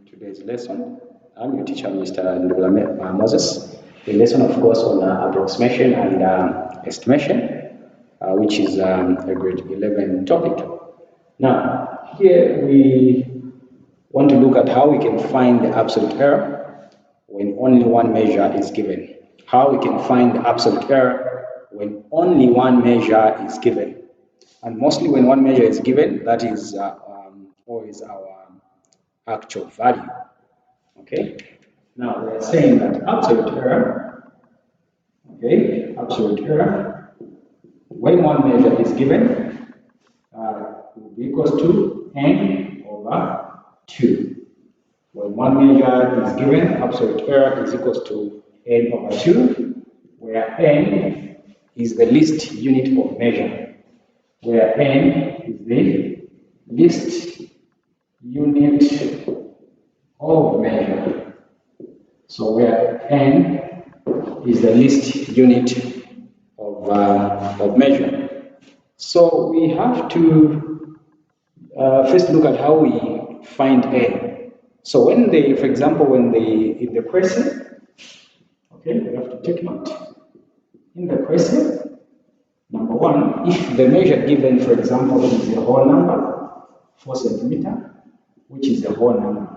today's lesson. I'm your teacher, Mr. Moses. The lesson, of course, on approximation and estimation, which is a grade 11 topic. Now, here we want to look at how we can find the absolute error when only one measure is given. How we can find the absolute error when only one measure is given. And mostly when one measure is given, that is always our actual value. Okay? Now we are saying that absolute error, when one measure is given, will be equals to n over 2. When one measure is given, absolute error is equals to n over 2, where n is the least unit of measure. Where n is the least unit of measure. So where n is the least unit of measure. So we have to first look at how we find n. So when they, for example, when they in the question, okay, we have to take note. In the question, number one, if the measure given, for example, is a whole number, 4 centimeter, which is a whole number.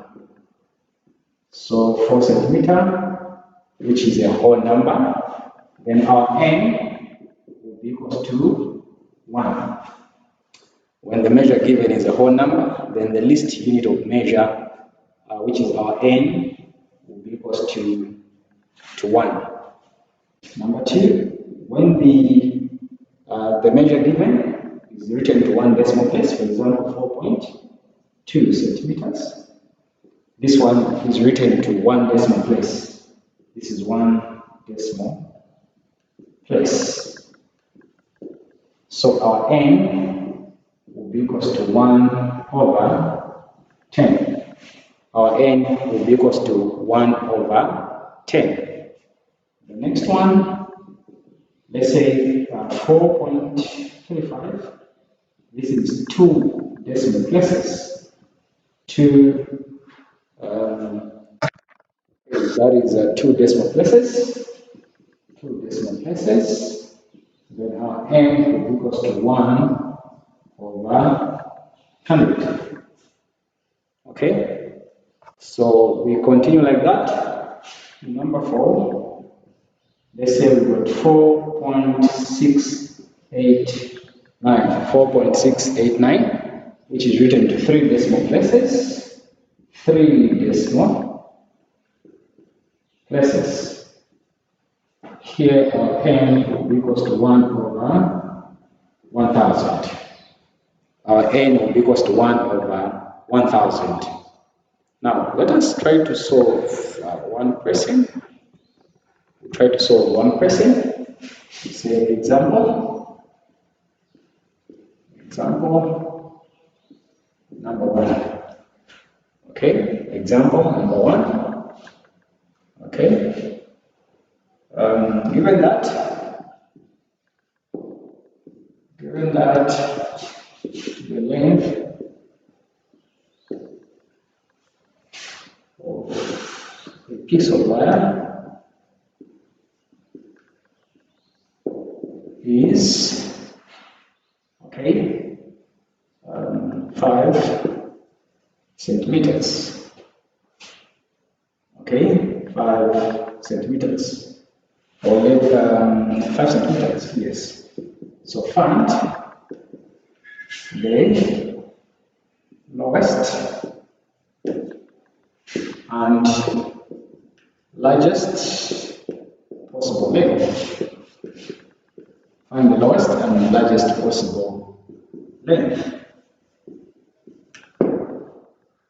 So 4 centimeter, which is a whole number, then our n will be equal to 1. When the measure given is a whole number, then the least unit of measure, which is our n, will be equal to 1. Number 2, when the measure given is written to one decimal place, for example, 4.2 centimeters. This one is written to one decimal place. This is one decimal place. So our n will be equal to 1 over 10. Our n will be equal to 1 over 10. The next one, let's say 4.35. This is 2 decimal places. That is 2 decimal places. 2 decimal places. Then our n will be equal to 1 over 100. Okay? So we continue like that. Number 4, let's say we got 4.689, which is written to 3 decimal places. 3 decimal places. Here our n will be equal to 1 over 1000. Our n will be equal to 1 over 1000. Now let us try to solve one question. We try to solve one question. Say example number 1. Okay, example number 1. Okay, given that the length of a piece of wire is 5 centimeters. Okay, 5 centimeters. Or 5 centimeters, yes. So find the lowest and largest possible length. Find the lowest and largest possible length.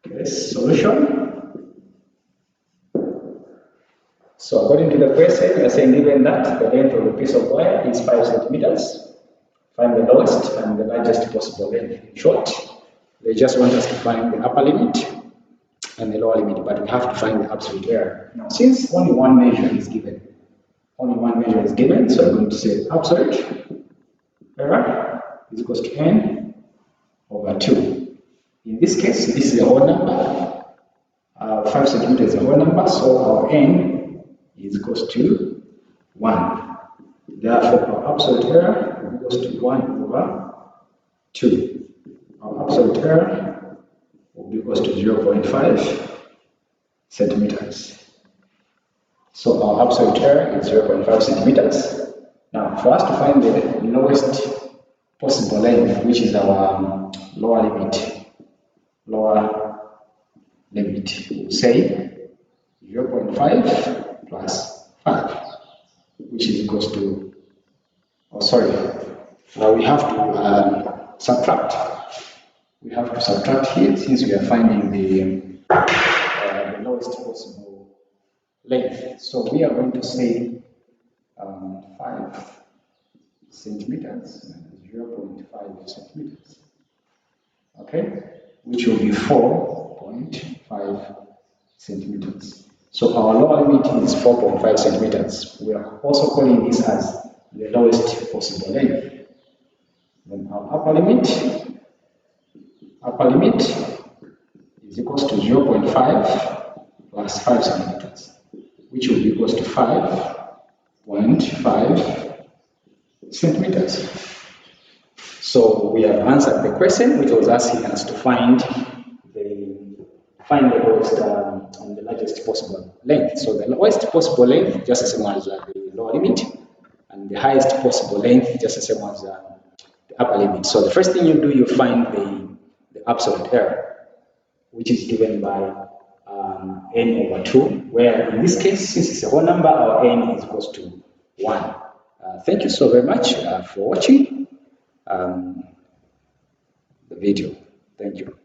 Okay, solution. So according to the question, we are saying given that the length of a piece of wire is 5 centimeters, find the lowest and the largest possible length. In short, they just want us to find the upper limit and the lower limit, but we have to find the absolute error. Now, since only one measure is given, so I'm going to say absolute error is equal to n over 2. In this case, this is a whole number. 5 centimeters is a whole number, so our n is equals to 1. Therefore, our absolute error equals to 1 over 2. Our absolute error will be equals to 0.5 centimeters. So our absolute error is 0.5 centimeters. Now, for us to find the lowest possible length, which is our lower limit, we'll say 0.5 plus 5, which is equals to, we have to subtract. We have to subtract here since we are finding the lowest possible length. So we are going to say 5 centimeters, 0.5 centimeters, okay, which will be 4.5 centimeters. So our lower limit is 4.5 centimeters. We are also calling this as the lowest possible length. Then our upper limit is equals to 0.5 plus 5 centimeters, which will be equals to 5.5 centimeters. So we have answered the question, which was asking us to find the lowest and the largest possible length. So the lowest possible length just the same as the lower limit, and the highest possible length just the same as the upper limit. So the first thing you do, you find the absolute error, which is given by n over 2, where in this case, since it's a whole number, our n is equals to 1. Thank you so very much for watching the video. Thank you.